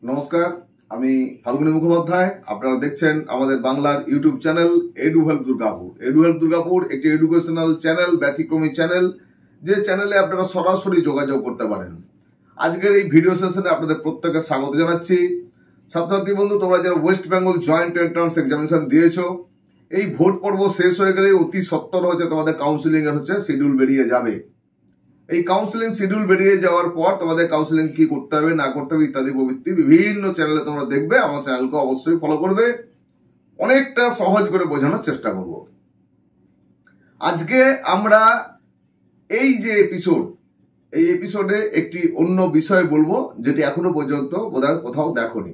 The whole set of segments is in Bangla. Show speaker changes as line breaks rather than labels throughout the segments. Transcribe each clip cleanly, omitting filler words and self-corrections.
নমস্কার, আমি ফাল্গুনী মুখোপাধ্যায়। আপনারা দেখছেন আমাদের বাংলার YouTube channel edu help Durgapur. Edu help Durgapur একটি এডুকেশনাল চ্যানেল, ব্যতিক্রমী চ্যানেল, যে চ্যানেলে আপনারা সরাসরি যোগাযোগ করতে পারেন। আজকের এই ভিডিও সেশনে আপনাদের প্রত্যেককে স্বাগত জানাচ্ছি। ছাত্রছাত্রী বন্ধু, তোমরা যারা West Bengal joint entrance examination দিয়েছো, এই ভোট পর্ব শেষ হয়ে গেলে অতি সত্বর তোমাদের কাউন্সিলিং এর শিডিউল বেরিয়ে যাবে। এই কাউন্সিলিং শিডিউল বেরিয়ে যাওয়ার পর তোমাদের কাউন্সিলিং কি করতে হবে না করতে হবে ইত্যাদি প্রভৃতি বিভিন্ন চ্যানেলে তোমরা দেখবে। আমার চ্যানেলকে অবশ্যই ফলো করবে, অনেকটা সহজ করে বোঝানোর চেষ্টা করব। আজকে আমরা এই যে এই এপিসোডে একটি অন্য বিষয় বলবো, যেটি এখনো পর্যন্ত বোধহয় কোথাও দেখোনি।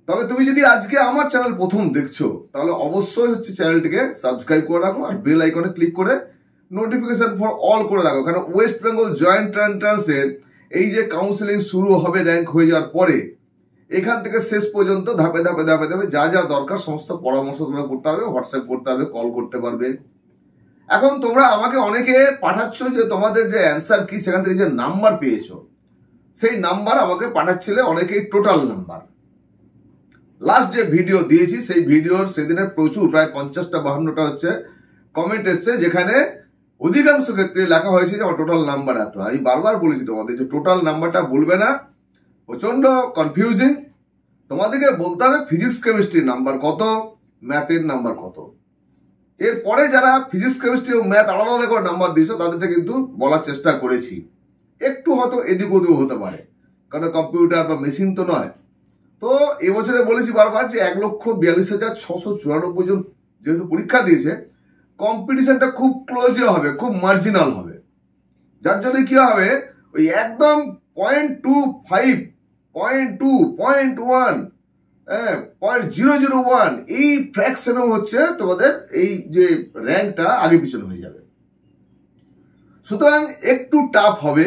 তবে তুমি যদি আজকে আমার চ্যানেল প্রথম দেখছো, তাহলে অবশ্যই চ্যানেলটিকে সাবস্ক্রাইব করে রাখো আর বেল আইকনে ক্লিক করে নোটিফিকেশন ফর অল করে রাখো। কারণ ওয়েস্ট বেঙ্গল জয়েন্ট এন্ট্রান্সের এই যে কাউন্সিলিং শুরু হবে র্যাঙ্ক হয়ে যাওয়ার পরে, এখান থেকে শেষ পর্যন্ত ধাপে ধাপে ধাপে ধাপে যা যা দরকার সমস্ত পরামর্শ তোমরা করতে হবে, হোয়াটসঅ্যাপ করতে হবে, কল করতে পারবে। এখন তোমরা আমাকে অনেকে পাঠাচ্ছ যে তোমাদের যে অ্যান্সার কি, সেখান থেকে যে নাম্বার পেয়েছো, সেই নাম্বার আমাকে পাঠাচ্ছিলে অনেকেই টোটাল নাম্বার। লাস্ট যে ভিডিও দিয়েছি সেই ভিডিওর সেদিনে প্রচুর, প্রায় 50-52টা কমেন্ট এসছে, যেখানে অধিকাংশ ক্ষেত্রে লেখা হয়েছে যে আমার টোটাল নাম্বার এত। আমি বারবার বলেছি তোমাদের যে টোটাল নাম্বারটা বলবে না, প্রচন্ড কনফিউজিং। তোমাদেরকে বলতে হবে ফিজিক্স কেমিস্ট্রির নাম্বার কত, ম্যাথের নাম্বার কত। এরপরে যারা ফিজিক্স কেমিস্ট্রি ও ম্যাথ আলাদা আলাদা করে নাম্বার দিয়েছো, তাদেরটা কিন্তু বলার চেষ্টা করেছি। একটু হয়তো এদিক ওদিক হতে পারে, কারণ কম্পিউটার বা মেশিন তো নয়। তো এবছরে বলেছি বারবার যে 1,42,694 জন যেহেতু পরীক্ষা দিয়েছে, কম্পিটিশনটা খুব ক্লোজ হবে, খুব মার্জিনাল হবে। যার জন্য কি হবে, ওই একদম 0.25, 0.2, 0.1, 0.001 এই ফ্র্যাকশনও তোমাদের এই যে র্যাঙ্কটা আগে পিছনে হয়ে যাবে। সুতরাং একটু টাফ হবে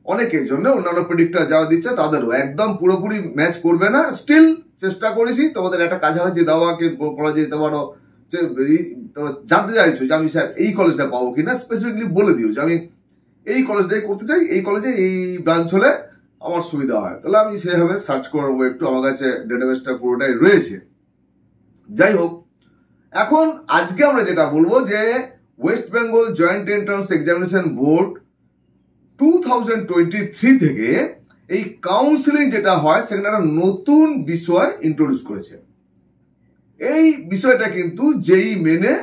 অনেকের জন্য। অন্যান্য প্রেডিক্টর যারা দিচ্ছে তাদেরও একদম পুরোপুরি ম্যাচ করবে না। স্টিল চেষ্টা করেছি তোমাদের একটা কাছাকাছি দেওয়াকে বলা যেতে পারো। জানতে চাইছো যে আমি স্যার এই কলেজটা পাবো কিনা, স্পেসিফিকলি বলে দিও যে আমি এই কলেজটাই করতে চাই, এই কলেজে এই ব্রাঞ্চ হলে আমার সুবিধা হয়, তাহলে আমি সেভাবে সার্চ করবো। একটু আমার কাছে ডেটাবেসটা পুরোটাই রয়েছে। যাই হোক, এখন আজকে আমরা যেটা বলবো যে West Bengal joint entrance examination board 2023 থেকে এই কাউন্সিলিং যেটা হয় সেখানে একটা নতুন বিষয় ইন্ট্রোডিউস করেছে। এই বিষয়টা কিন্তু যেই মেনে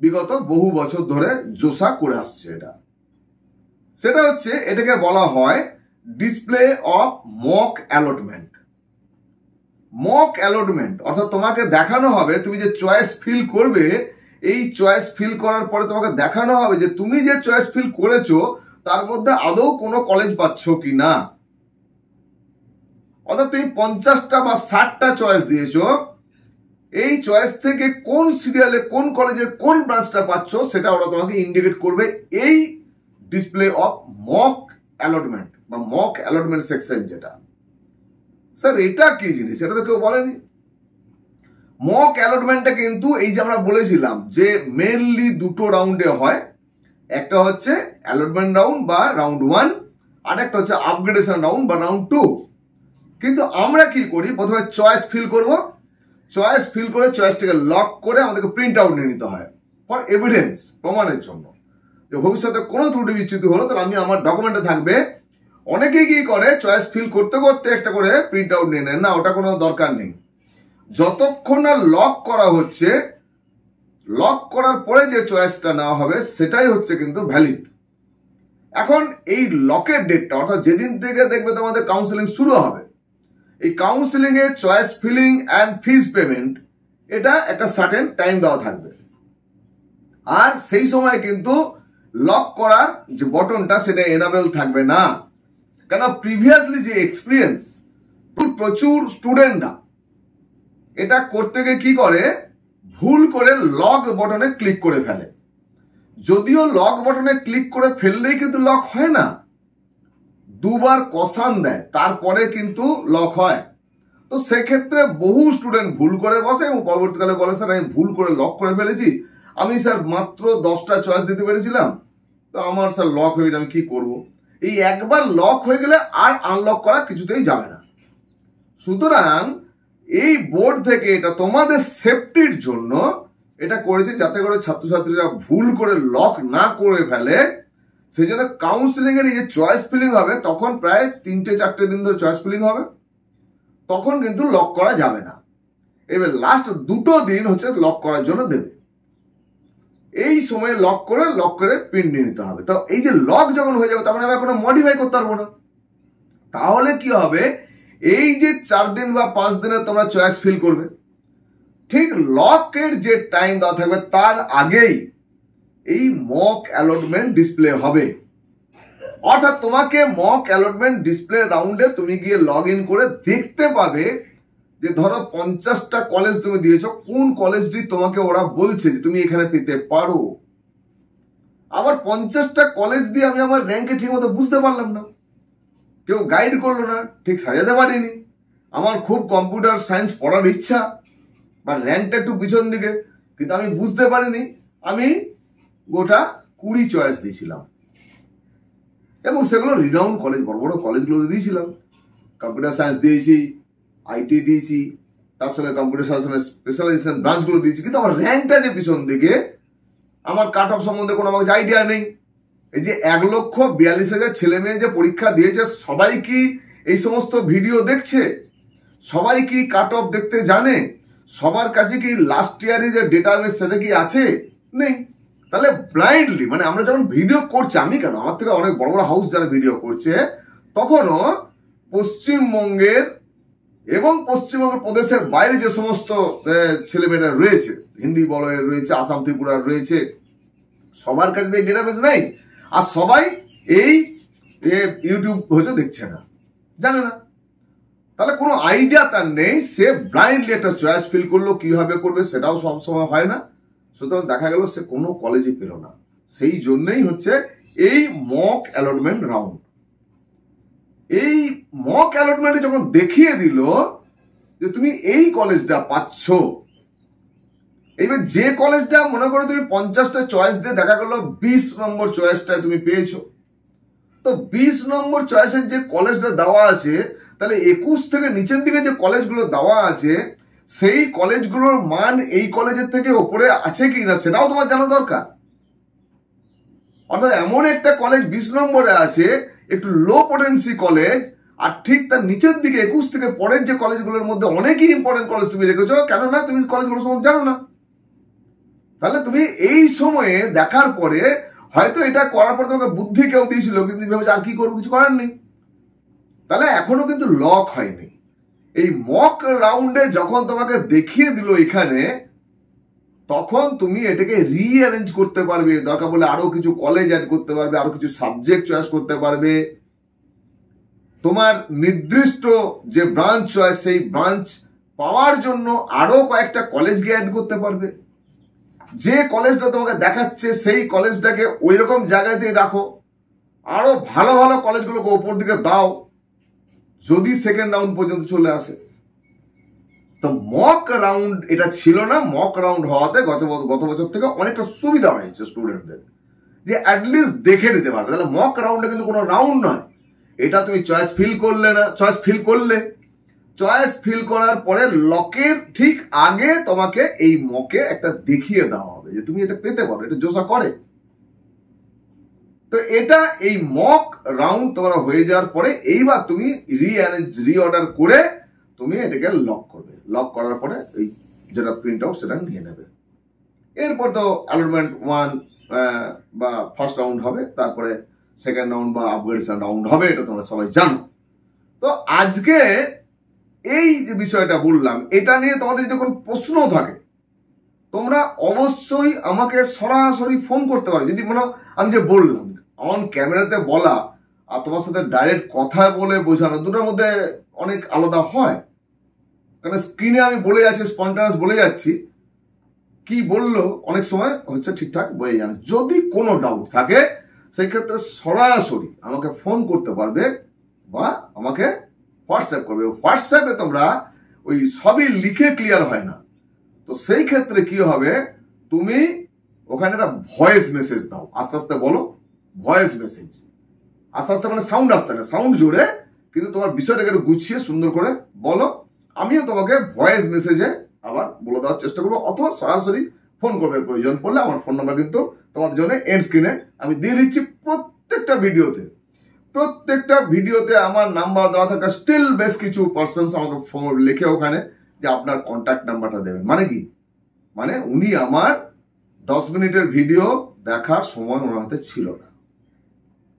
বিগত বহু বছর ধরে জোসা করে আসছে। সেটা এটাকে বলা হয় display of mock allotment. Mock allotment অর্থাৎ তোমাকে দেখানো হবে, তুমি যে চয়েস ফিল করবে, এই চয়েস ফিল করার পরে তোমাকে দেখানো হবে যে তুমি যে চয়েস ফিল করেছো তার মধ্যে আদৌ কোনো কলেজ পাচ্ছ কি না। অর্থাৎ তুমি 50টা বা 60টা চয়েস দিয়েছো, এই চয়েস থেকে কোন সিরিয়ালে কোন কলেজের কোন ব্রাঞ্চটা পাচ্ছ সেটা ওরা তোমাকে ইন্ডিকেট করবে। এই ডিসপ্লে অফ মক অ্যালটমেন্ট বা মক অ্যালটমেন্ট সেকশন যেটা, স্যার এটা কি জিনিস, এটা তো কেউ বলেনি। মক অ্যালটমেন্টটা কিন্তু এই যে আমরা বলেছিলাম যে মেনলি দুটো রাউন্ডে হয়। একটা অ্যালটমেন্ট রাউন্ড বা রাউন্ড 1, আর একটা আপগ্রেডেশন রাউন্ড বা রাউন্ড 2। কিন্তু আমরা কি করি, প্রথমে চয়েস ফিল করব, চয়েস ফিল করে চয়েসটাকে লক করে আমাদেরকে প্রিন্ট আউট নিয়ে নিতে হয় ফর এভিডেন্স, প্রমাণের জন্য যে ভবিষ্যতে কোনো ত্রুটি বিচ্যুতি হলো তাহলে আমি আমার ডকুমেন্টে থাকবে। অনেকেই কি করে, চয়েস ফিল করতে করতে একটা করে প্রিন্ট আউট নিয়ে নেন, না ওটা কোনো দরকার নেই। যতক্ষণ না লক করা হচ্ছে, লক করার পরে যে চয়েসটা নেওয়া হবে সেটাই কিন্তু ভ্যালিড। এখন এই লকের ডেটটা অর্থাৎ যেদিন থেকে দেখবে তোমাদের কাউন্সিলিং শুরু হবে, এই counselling A choice filling and fees payment, এটা একটা সার্টেন টাইম দেওয়া থাকবে। আর সেই সময় কিন্তু লক করার যে বটনটা সেটা এনাবেল থাকবে না। কেন, প্রিভিয়াসলি যে এক্সপিরিয়েন্স, প্রচুর স্টুডেন্টরা এটা করতে গিয়ে কি করে, ভুল করে লক বটনে ক্লিক করে ফেলে। যদিও লক বটনে ক্লিক করে ফেললেই কিন্তু লক হয় না, দুবার কসান দেয় তারপরে কিন্তু লক হয়। তো সেক্ষেত্রে বহু স্টুডেন্ট ভুল করে বসে এবং পরবর্তীকালে বলে স্যার আমি ভুল করে লক করে ফেলেছি, আমি স্যার মাত্র 10টা চয়েস দিতে পেরেছিলাম, তো আমার স্যার লক হয়ে গেছে, আমি কি করব। এই একবার লক হয়ে গেলে আর আনলক করা কিছুতেই যাবে না। সুতরাং এই বোর্ড থেকে এটা তোমাদের সেফটির জন্য এটা করেছে, যাতে করে ছাত্রছাত্রীরা ভুল করে লক না করে ফেলে। সেই জন্য কাউন্সিলিং এর যে চয়েস ফিলিং হবে তখন প্রায় 3-4 দিন ধরে চয়েস ফিলিং হবে, তখন কিন্তু লক করা যাবে না। এবার লাস্ট 2 দিন হচ্ছে লক করার জন্য দেবে, এই সময় লক করে প্রিন্ট নিয়ে নিতে হবে। তো এই যে লক যখন হয়ে যাবে তখন আমি কোনো মডিফাই করতে পারবো না। তাহলে কি হবে, এই যে 4 দিন বা 5 দিনে তোমরা চয়েস ফিল করবে, ঠিক লকের যে টাইম দেওয়া থাকবে তার আগেই এই মক অ্যালটমেন্ট ডিসপ্লে হবে। অর্থাৎ তোমাকে মক অ্যালটমেন্ট ডিসপ্লে রাউন্ডে তুমি গিয়ে লগ ইন করে দেখতে পাবে যে ধরো 50টা কলেজ তুমি দিয়েছো, কোন কলেজটি তোমাকে ওরা বলছে যে তুমি এখানে পেতে পারো। আবার 50টা কলেজ দিয়ে আমি আমার র্যাঙ্কে ঠিক মতো বুঝতে পারলাম না, কেউ গাইড করলো না, ঠিক সাজাতে পারিনি। আমার খুব কম্পিউটার সায়েন্স পড়ার ইচ্ছা বা র্যাঙ্কটা একটু পিছন দিকে, কিন্তু আমি বুঝতে পারিনি। আমি গোটা 20 চয়েস দিয়েছিলাম এবং সেগুলো রিনাউন্ড কলেজ, বড় বড় কলেজগুলো দিয়েছিলাম। কম্পিউটার সায়েন্স দিয়েছি, আইটি দিয়েছি, তার সঙ্গে কম্পিউটার সায়েন্সের স্পেশালাইজেশন ব্রাঞ্চগুলো দিয়েছি, কিন্তু আমার র্যাঙ্কটা যে পিছন দিকে, আমার কাট অফ সম্বন্ধে কোনো আমার আইডিয়া নেই। এই যে 1,42,000 ছেলে মেয়ে যে পরীক্ষা দিয়েছে, সবাই কি এই সমস্ত ভিডিও দেখছে? সবাই কি কাট অফ দেখতে জানে? সবার কাছে কি লাস্ট ইয়ারে যে ডেটাবেস সেটা কি আছে? নেই। তাহলে ব্লাইন্ডলি, মানে আমরা যখন ভিডিও করছি, আমি কেন, আমার থেকে অনেক বড় বড় হাউস যারা ভিডিও করছে, তখনও পশ্চিমবঙ্গের এবং পশ্চিমবঙ্গের প্রদেশের বাইরে যে সমস্ত ছেলেমেয়েরা রয়েছে, হিন্দি বলয়ের রয়েছে, আসাম ত্রিপুরার রয়েছে, সবার কাছে এই ডেটাবেস নেই। আর সবাই এই ইউটিউব হয়তো দেখছে না, জানে না, তাহলে কোনো আইডিয়া তার নেই। সে ব্লাইন্ডলি একটা চয়েস ফিল করলো, কিভাবে করবে সেটাও সবসময় হয় না। সুতরাং দেখা গেল সে কোনো কলেজে পেল না। সেই জন্যই হচ্ছে এই মক অ্যালটমেন্ট রাউন্ড। এই মক অ্যালটমেন্টে যখন দেখিয়ে দিল যে তুমি এই কলেজটা পাচ্ছ, এইবার যে কলেজটা মনে করো তুমি 50টা চয়েস দিয়ে দেখা গেল 20 নম্বর চয়েসটা তুমি পেয়েছো, তো 20 নম্বর চয়েসের যে কলেজটা দেওয়া আছে, তাহলে 21 থেকে নিচের দিকে যে কলেজগুলো দেওয়া আছে, সেই কলেজগুলোর মান এই কলেজের থেকে ওপরে আছে কি না সেটাও তোমার জানা দরকার। অর্থাৎ এমন একটা কলেজ 20 নম্বরে আছে, একটু লো পোটেন্সি কলেজ, আর ঠিক তার নিচের দিকে 21 থেকে পরের যে কলেজগুলোর মধ্যে অনেকই ইম্পর্টেন্ট কলেজ তুমি রেখেছো, কেননা তুমি কলেজগুলো সম্বন্ধে জানো না। তাহলে তুমি এই সময়ে দেখার পরে, হয়তো এটা করার পর তোমাকে বুদ্ধি কেউ দিয়েছিল, কিন্তু ভেবেছো আর কি করবো, কিছু করার নেই। তাহলে এখনো কিন্তু লক হয়নি। এই মক রাউন্ডে যখন তোমাকে দেখিয়ে দিল এখানে, তখন তুমি এটাকে রিঅ্যারেঞ্জ করতে পারবে, দরকার বলে আরো কিছু কলেজ অ্যাড করতে পারবে, আরো কিছু সাবজেক্ট চয়েস করতে পারবে। তোমার নির্দিষ্ট যে ব্রাঞ্চ চয়েস, সেই ব্রাঞ্চ পাওয়ার জন্য আরো কয়েকটা কলেজকে অ্যাড করতে পারবে। যে কলেজটা তোমাকে দেখাচ্ছে সেই কলেজটাকে ওই রকম জায়গাতে রাখো, আরো ভালো ভালো কলেজগুলোকে ওপর দিকে দাও, যদি সেকেন্ড রাউন্ড পর্যন্ত চলে আসে। তো মক রাউন্ড এটা ছিল না। মক রাউন্ড হওয়াতে গত বছর থেকে অনেকটা সুবিধা হয়েছে স্টুডেন্টদের, যে অ্যাটলিস্ট দেখে নিতে পারবে। তাহলে মক রাউন্ডে কিন্তু কোনো রাউন্ড নয়, এটা তুমি চয়েস ফিল করলে না, চয়েস ফিল করার পরে লকের ঠিক আগে তোমাকে এই মকে একটা দেখিয়ে দেওয়া হবে যে তুমি এটা পেতে পারো, এটা জোসা করে। তো এটা এই মক রাউন্ড তোমার হয়ে যাওয়ার পরে এইবার তুমি রিঅর্ডার করে তুমি এটাকে লক করবে। লক করার পরে এই যেটা প্রিন্ট আউট সেটা নিয়ে নেবে। এরপর তো অ্যালটমেন্ট 1 বা ফার্স্ট রাউন্ড হবে, তারপরে সেকেন্ড রাউন্ড বা আপগ্রেডেশন রাউন্ড হবে, এটা তোমরা সবাই জানো। তো আজকে এই যে বিষয়টা বললাম, এটা নিয়ে তোমাদের যদি কোনো প্রশ্ন থাকে, তোমরা অবশ্যই আমাকে সরাসরি ফোন করতে পারো। যদি মনে আমি যে বললাম অন ক্যামেরাতে বলা আর তোমার সাথে ডাইরেক্ট কথা বলে বোঝানো, দুটোর মধ্যে অনেক আলাদা হয়। কারণ স্ক্রিনে আমি বলে যাচ্ছি, স্পন্টানাস বলে যাচ্ছি, কি বললো অনেক সময় হচ্ছে ঠিকঠাক বোঝা যায় না। যদি কোনো ডাউট থাকে সেই ক্ষেত্রে সরাসরি আমাকে ফোন করতে পারবে বা আমাকে হোয়াটসঅ্যাপ করবে। হোয়াটসঅ্যাপে তোমরা ওই সবই লিখে ক্লিয়ার হয় না, তো সেই ক্ষেত্রে কি হবে, তুমি ওখানে একটা ভয়েস মেসেজ দাও, আস্তে আস্তে বলো, ভয়েস মেসেজ আস্তে আস্তে, মানে সাউন্ড আসতে না, সাউন্ড জুড়ে কিন্তু তোমার বিষয়টাকে একটু গুছিয়ে সুন্দর করে বলো। আমিও তোমাকে ভয়েস মেসেজে আবার বলে দেওয়ার চেষ্টা করবো, অথবা সরাসরি ফোন করবে প্রয়োজন পড়লে। আমার ফোন নাম্বার কিন্তু তোমাদের জন্য এন্ড স্ক্রিনে আমি দিয়ে দিচ্ছি। প্রত্যেকটা ভিডিওতে আমার নাম্বার দেওয়া থাকা, স্টিল বেশ কিছু পার্সনস আমাকে লিখে ওখানে যে আপনার কন্ট্যাক্ট নাম্বারটা দেবেন। মানে কি, মানে উনি আমার 10 মিনিটের ভিডিও দেখার সময় ওনার হাতে ছিল না,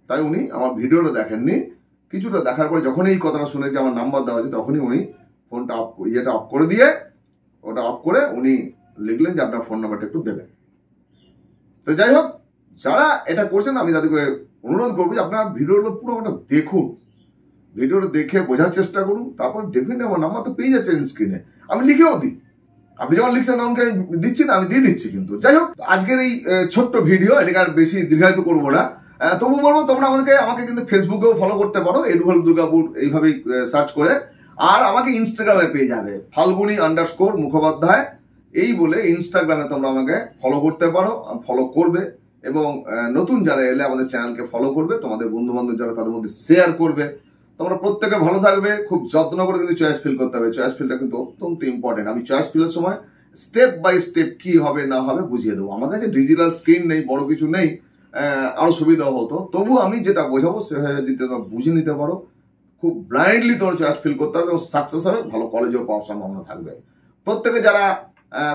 তাই উনি আমার ভিডিওটা দেখেননি। কিছুটা দেখার পরে যখন এই কথাটা শুনে যে আমার নাম্বার দেওয়া আছে, তখনই উনি ফোনটা অফ করে দিয়ে, ওটা অফ করে উনি লিখলেন যে আপনার ফোন নাম্বারটা একটু দেবেন। তো যাই হোক, যারা এটা করছেন আমি তাদেরকে অনুরোধ করবো যে আপনারা ভিডিওটা পুরো আমরা দেখুন, ভিডিওটা দেখে বোঝার চেষ্টা করুন। তারপর ডেফিনেটলি আমার নাম্বার তো পেয়ে যাচ্ছে স্ক্রিনে, আমি লিখেও দিই। আপনি যখন লিখছেন তখন দিচ্ছি না, আমি দিয়ে দিচ্ছি। কিন্তু যাই হোক, আজকের এই ছোট্ট ভিডিও, এটাকে আর বেশি দীর্ঘায়িত করবো না। তবু বলবো তোমরা আমাকে কিন্তু ফেসবুকেও ফলো করতে পারো, এডুহেল্প দুর্গাপুর এইভাবেই সার্চ করে। আর আমাকে ইনস্টাগ্রামে পেয়ে যাবে falguni_মুখোপাধ্যায় এই বলে। ইনস্টাগ্রামে তোমরা আমাকে ফলো করতে পারো, ফলো করবে। এবং নতুন যারা এলে আমাদের চ্যানেলকে ফলো করবে, তোমাদের বন্ধু বান্ধব যারা তাদের মধ্যে শেয়ার করবে। তোমরা প্রত্যেকে ভালো থাকবে। খুব যত্ন করে কিন্তু চয়েস ফিল করতে হবে, চয়েস ফিলটা কিন্তু অত্যন্ত ইম্পর্টেন্ট। আমি চয়েস ফিলের সময় স্টেপ বাই স্টেপ কি হবে না হবে বুঝিয়ে দেবো। আমার কাছে ডিজিটাল স্ক্রিন নেই, বড় কিছু নেই, আরো সুবিধা হতো। তবু আমি যেটা বোঝাবো সেভাবে যদি তোমরা বুঝে নিতে পারো, খুব ব্লাইন্ডলি তোমার চয়েস ফিল করতে হবে এবং সাকসেস হবে, ভালো কলেজেও পাওয়ার সম্ভাবনা থাকবে। প্রত্যেকে যারা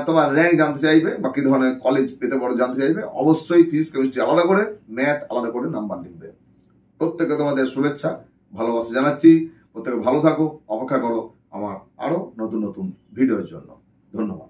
তোমার র্যাঙ্ক জানতে চাইবে বা কি ধরনের কলেজ পেতে পারো জানতে চাইবে, অবশ্যই ফিজিক্স কেমিস্ট্রি আলাদা করে, ম্যাথ আলাদা করে নাম্বার লিখবে। প্রত্যেকে তোমাদের শুভেচ্ছা ভালোবাসা জানাচ্ছি। প্রত্যেকে ভালো থাকো, অপেক্ষা করো আমার আরো নতুন নতুন ভিডিওর জন্য। ধন্যবাদ।